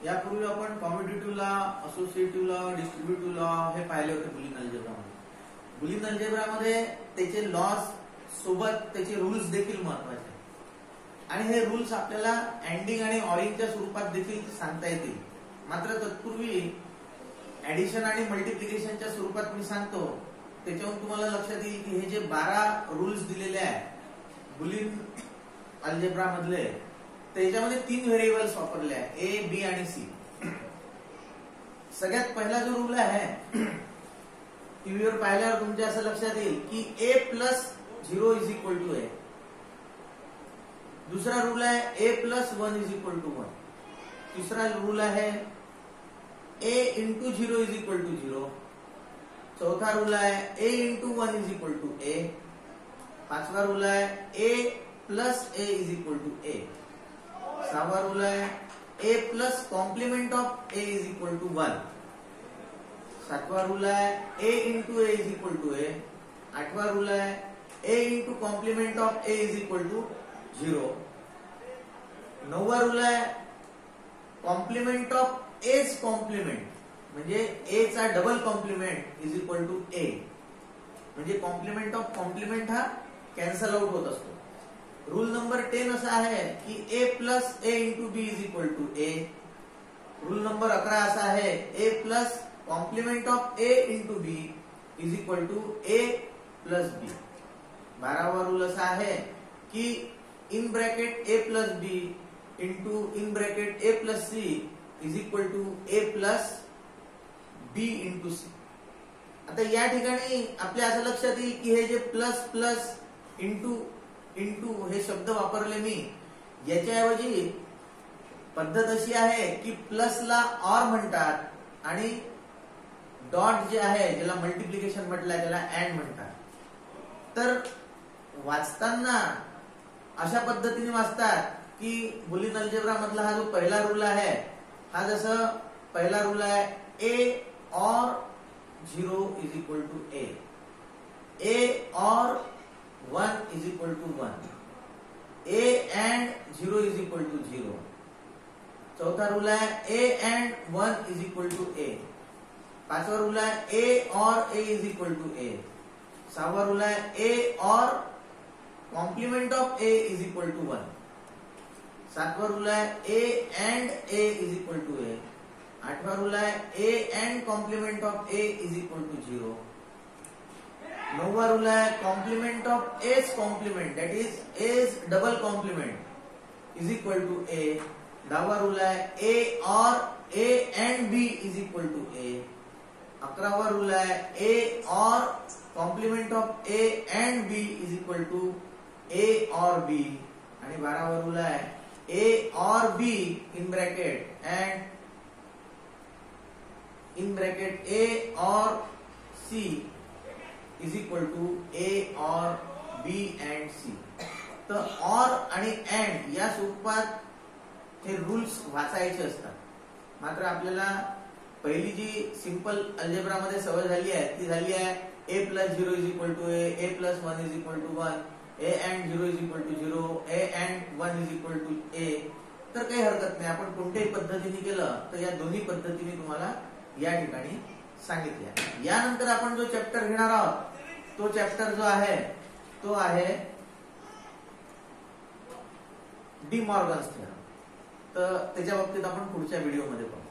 यापूर्वी आपण commutative law, associative law, distributive law हे पाहिले होते बुलियन अल्जेब्रामध्ये. बुलियन अल्जेब्रामध्ये त्याचे लॉज सोबत त्याचे रूल्स देखील महत्वाचे आणि हे रूल्स आपल्याला अँडिंग आणि ऑरिंगच्या स्वरूपात देखील सांगता येतील. मात्र तत्पूर्वी ऍडिशन आणि मल्टिप्लिकेशनच्या स्वरूपात मी सांगतो. त्याच्यावरून तुम्हाला लक्षात येईल की हे जे 12 रूल्स दिलेले आहेत बुलियन अल्जेब्रा मधले, त्याच्यामध्ये 3 व्हेरिएबल्स वापरले आहेत, ए, बी आणि सी. सगळ्यात पहिला जो रूल आहे टीव्हीवर पाहिल्यावर तुमच्या असं लक्षात येईल की A plus 0 is equal to A. दुसरा रूल आहे A plus 1 is equal to 1. तिसरा रूल आहे A into 0 is equal to 0. चौथा रूल आहे A into 1 is equal to A. पाचवा रूल आहे A plus A is equal to A. सहावा rule आहे A plus complement of A is equal to 1. सातवा rule आहे A into A is equal to A. आठवा rule आहे A into complement of A is equal to 0. नववा rule आहे complement of age complement म्हणजे A चा double complement is equal to A. म्हणजे complement of complement हा cancel out होत असतो. रूल नंबर 10 असा आहे की A plus A into B is equal to A. Rule number 11 असा आहे A plus complement of A into B is equal to A plus B. 12वा rule असा आहे की in bracket A plus B into in bracket A plus C is equal to A plus B into C. आता या ठिकाणी आपल्या असं लक्षात येईल की हे जे प्लस प्लस इंटू इंटू हे शब्द वापरले मी, याच्याऐवजी पद्धत अशी आहे की प्लसला ऑर म्हणतात आणि डॉट जे आहे ज्याला मल्टिप्लिकेशन म्हटलंय त्याला अँड म्हणतात. तर वाचताना अशा पद्धतीने वाचतात की बुलियन अल्जेब्रा मधला हा जो पहिला रूल आहे हा जसं पहिला रूल आहे ए और 0 is equal to A. A और 1 is equal to 1. A and 0 is equal to 0. चौथा रूल है A and 1 is equal to A. पांचवा रूल है ए और A is equal to A. सातवां रूल है ए और complement of A is equal to 1. सातवां रूल है A and A is equal to A. आठवां रूल है A and complement of A is equal to 0. नौवा rule है complement of A's complement that is A's double complement is equal to A. 10वां rule है A और A and B is equal to A. 11वां rule है A और complement of A and B is equal to A और B. आणि 12वां rule है ए और B in bracket and in bracket A और C is equal to A और बी एंड सी. तर और आणि एंड या स्वरूपात हे रूल्स वाचायचे असतात. मात्र आपल्याला पहिली जी सिंपल अल्जेब्रा मध्ये सवय झाली आहे ती झाली आहे A plus 0 is equal to A. A plus 1 is equal to 1. A and 0 is equal to 0. A and 1 is equal to A. तर काही हरकत नाही, आपण कोणत्याही पद्धतीने केलं तर या दोन्ही पद्धतीने तुम्हाला या ठिकाणी सांगितल्या. यानंतर आपण जो चॅप्टर घेणार आहोत तो चॅप्टर जो आहे तो आहे डी मॉर्गन्स थेरम. तर त्याच्या बाबतीत आपण पुढच्या व्हिडिओमध्ये पाहू.